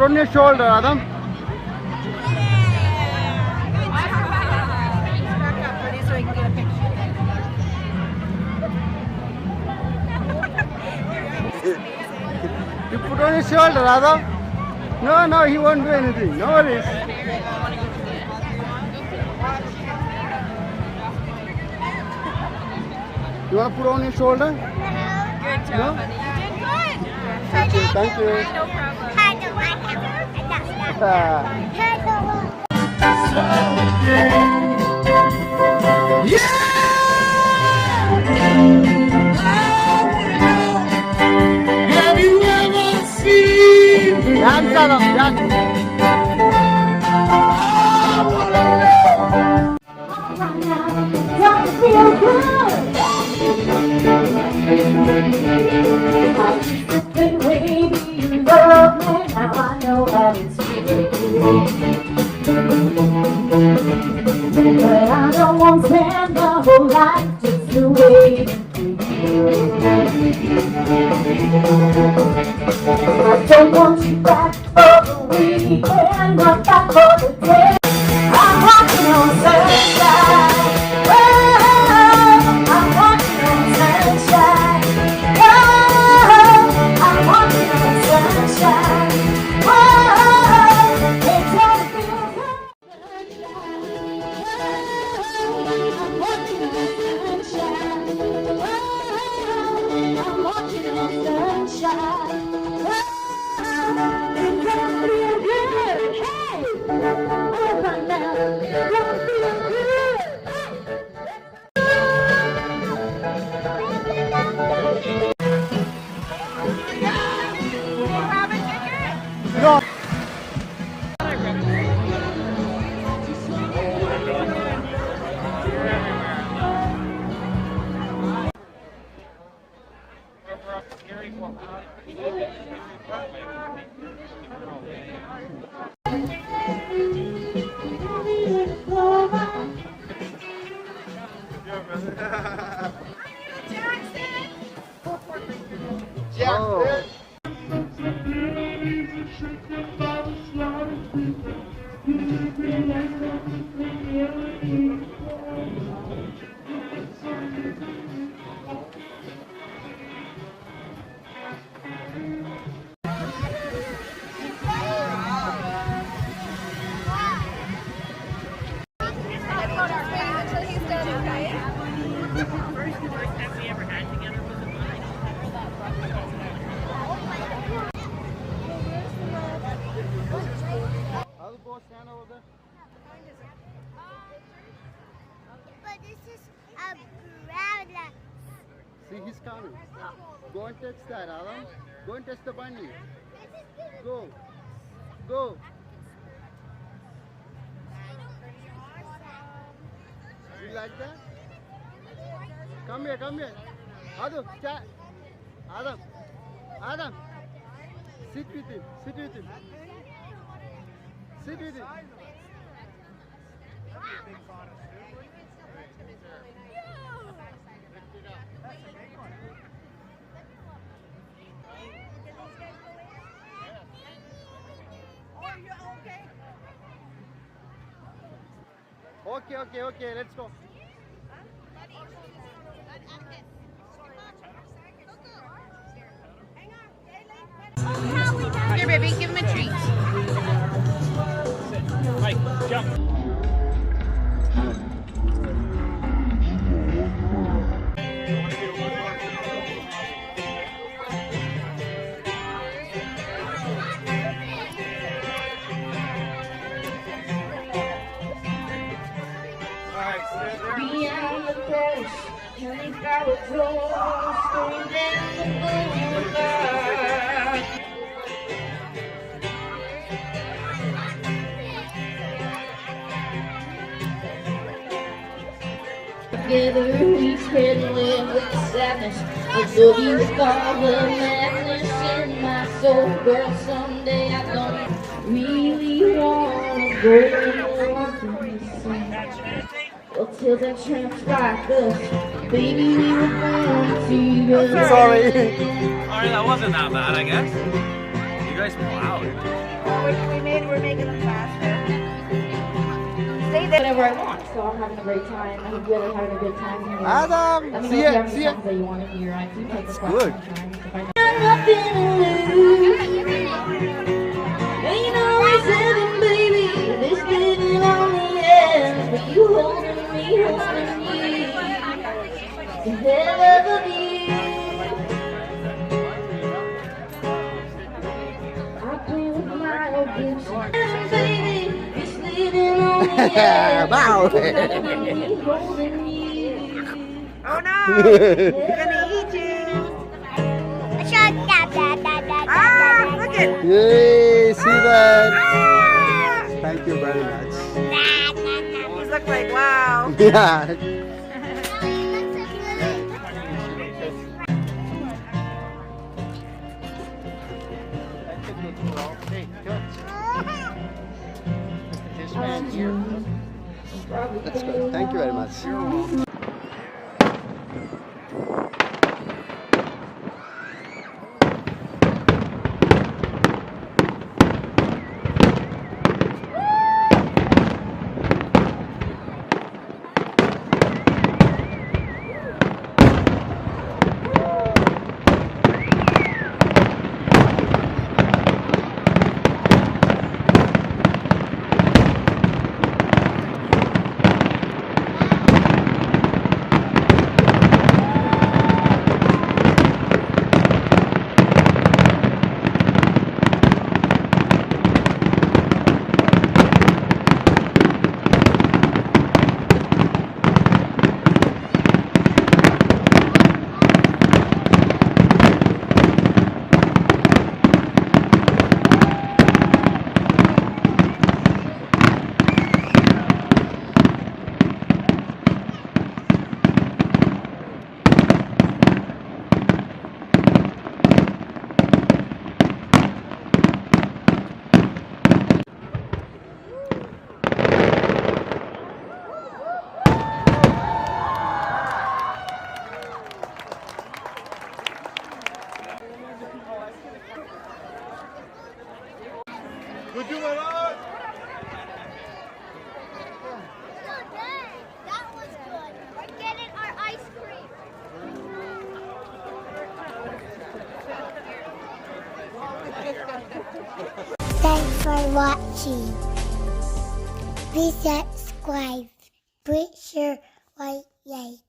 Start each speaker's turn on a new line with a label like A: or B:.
A: on your shoulder, Adam. You put on his shoulder, Adam. No, he won't do anything. No worries. You want to put on your shoulder?
B: Good job,
A: No?
B: honey. You did good.
A: Thank you. Thank you.
B: No problem.
C: Have you ever seen?
A: Dance, Adam. Dance.
D: Don't feel good. I've been waiting you love me. Now I know that it's true. But I don't want to spend the whole life just to wait for you. I don't want you back for the weekend, not back for the day. I'm walking on sunshine. Oh, I'm walking on sunshine. Oh, I'm walking on sunshine. Oh, it don't feel good. I'm walking on sunshine. Oh, I'm walking on sunshine. Oh, it don't feel good. Hey, oh, right now, it don't feel good.
A: No. Oh. I'll go stand over there.
E: But this is a brother.
A: See, he's coming. Go and touch that, Adam. Go and touch the bunny. Go. Go. You like that? Come here, come here. Adam, chat. Adam. Adam. Sit with him. Sit with him. Sit with him. Okay, let's go.
B: Here, baby, give him a treat.
C: Mike, jump.
D: Beyond the coast, and got a door, straight down the boulevard. Together we can live with the sadness of what you call the madness in my soul. Girl, someday I don't really wanna go through this thing. Well, till the tramps like us, baby, we were born together.
A: Sorry.
F: Alright, that wasn't that bad, I guess. You guys were loud.
B: we're making them faster. Stay there.
D: Whatever I want. So I'm having a great time. I'm really having a good time here.
A: Adam,
D: Let me know
A: see
D: if you
A: ya,
D: have
A: see
D: any
A: ya.
D: songs that you want to hear. I do take the
A: good.
D: time to find nothing to lose. Ain't always having, baby. This living on the edge. But you holding me, holding you. The hell of a view. I play with my old Gibson. Baby, it's living on the edge.
A: Wow.
D: Holding you.
B: Oh no! It's gonna eat you! Ah! Look at!
A: Yay, see that?
B: Ah!
A: Thank you very much.
B: These look like wow.
A: Yeah. That's good. Thank you very much.
C: Good you, my lord.
E: That was good. We're getting our ice cream. Thanks for watching. Please subscribe. Put your white light.